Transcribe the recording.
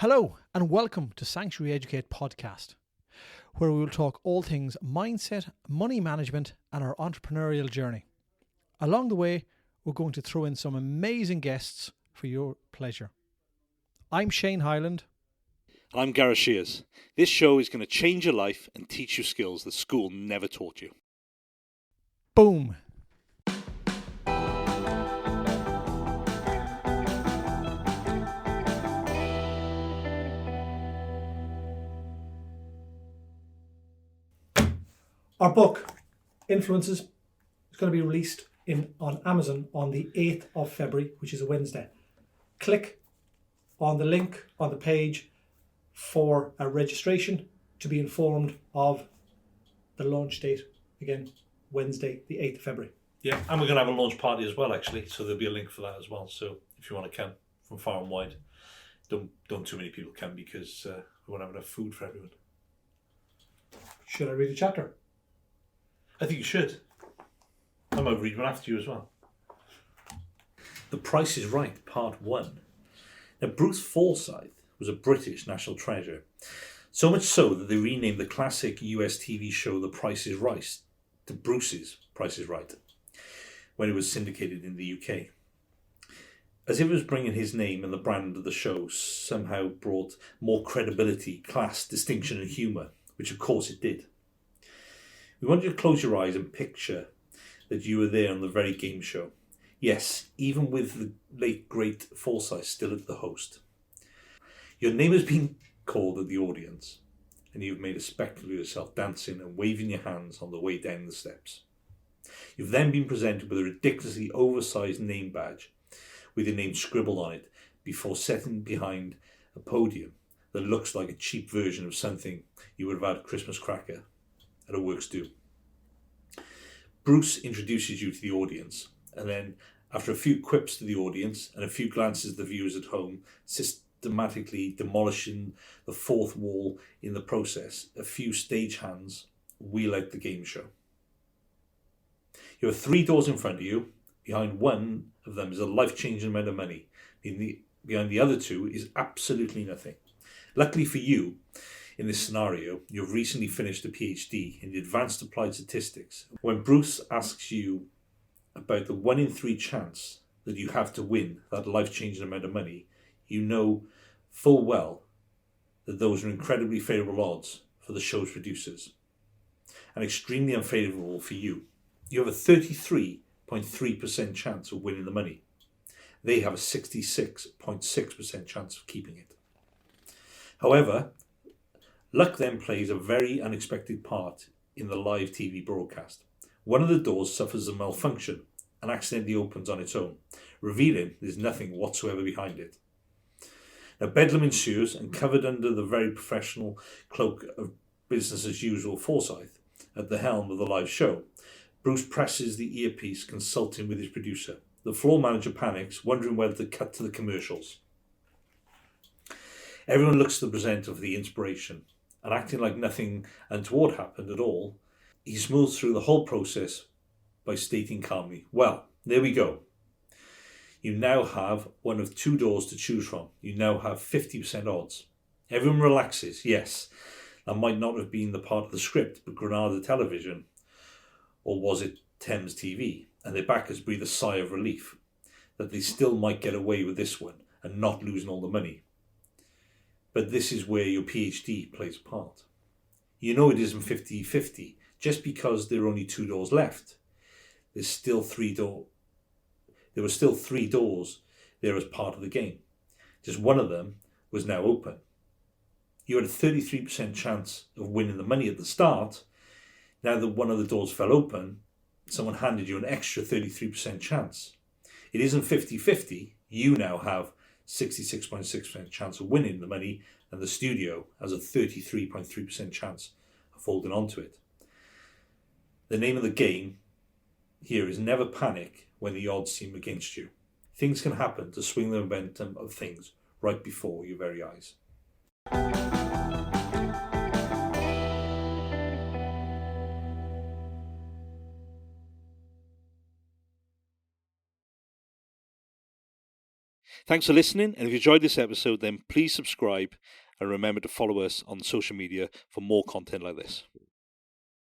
Hello and welcome to Sanctuary Educate podcast, where we will talk all things mindset, money management and our entrepreneurial journey. Along the way, we're going to throw in some amazing guests for your pleasure. I'm Shane Hyland. I'm Gareth Shears. This show is going to change your life and teach you skills that school never taught you. Boom. Our book, Influences, is going to be released on Amazon on the 8th of February, which is a Wednesday. Click on the link on the page for a registration to be informed of the launch date, again, Wednesday, the 8th of February. Yeah, and we're going to have a launch party as well, actually, so there'll be a link for that as well. So if you want to come from far and wide, don't too many people come because we won't have enough food for everyone. Should I read a chapter? I think you should. I might read one after you as well. The Price is Right, Part 1. Now, Bruce Forsyth was a British national treasure. So much so that they renamed the classic US TV show The Price is Right to Bruce's Price is Right when it was syndicated in the UK. As if it was bringing his name and the brand of the show somehow brought more credibility, class, distinction and humour, which of course it did. We want you to close your eyes and picture that you were there on the very game show. Yes, even with the late great Forsyth still at the host. Your name has been called at the audience, and you've made a spectacle of yourself dancing and waving your hands on the way down the steps. You've then been presented with a ridiculously oversized name badge with your name scribbled on it before sitting behind a podium that looks like a cheap version of something you would have had a Christmas cracker at a works do. Bruce introduces you to the audience, and then after a few quips to the audience and a few glances at the viewers at home, systematically demolishing the fourth wall in the process, a few stagehands wheel out the game show. You have 3 doors in front of you. Behind one of them is a life-changing amount of money. Behind the other 2 is absolutely nothing. Luckily for you, in this scenario, you've recently finished a PhD in Advanced Applied Statistics. When Bruce asks you about the 1 in 3 chance that you have to win that life-changing amount of money, you know full well that those are incredibly favourable odds for the show's producers and extremely unfavourable for you. You have a 33.3% chance of winning the money. They have a 66.6% chance of keeping it. However, luck then plays a very unexpected part in the live TV broadcast. One of the doors suffers a malfunction and accidentally opens on its own, revealing there's nothing whatsoever behind it. Now, bedlam ensues, and covered under the very professional cloak of business as usual Forsyth, at the helm of the live show, Bruce presses the earpiece, consulting with his producer. The floor manager panics, wondering whether to cut to the commercials. Everyone looks to the presenter for the inspiration, and acting like nothing untoward happened at all, he smooths through the whole process by stating calmly, well, there we go. You now have one of 2 doors to choose from. You now have 50% odds. Everyone relaxes. Yes, that might not have been the part of the script, but Granada Television, or was it Thames TV, and their backers breathe a sigh of relief that they still might get away with this one and not losing all the money. But this is where your PhD plays a part. You know it isn't 50-50 just because there are only 2 doors left. There were still 3 doors there as part of the game. Just one of them was now open. You had a 33% chance of winning the money at the start. Now that one of the doors fell open, someone handed you an extra 33% chance. It isn't 50-50. You now have 66.6% chance of winning the money, and the studio has a 33.3% chance of holding on to it. The name of the game here is never panic when the odds seem against you. Things can happen to swing the momentum of things right before your very eyes. Thanks for listening, and if you enjoyed this episode, then please subscribe and remember to follow us on social media for more content like this.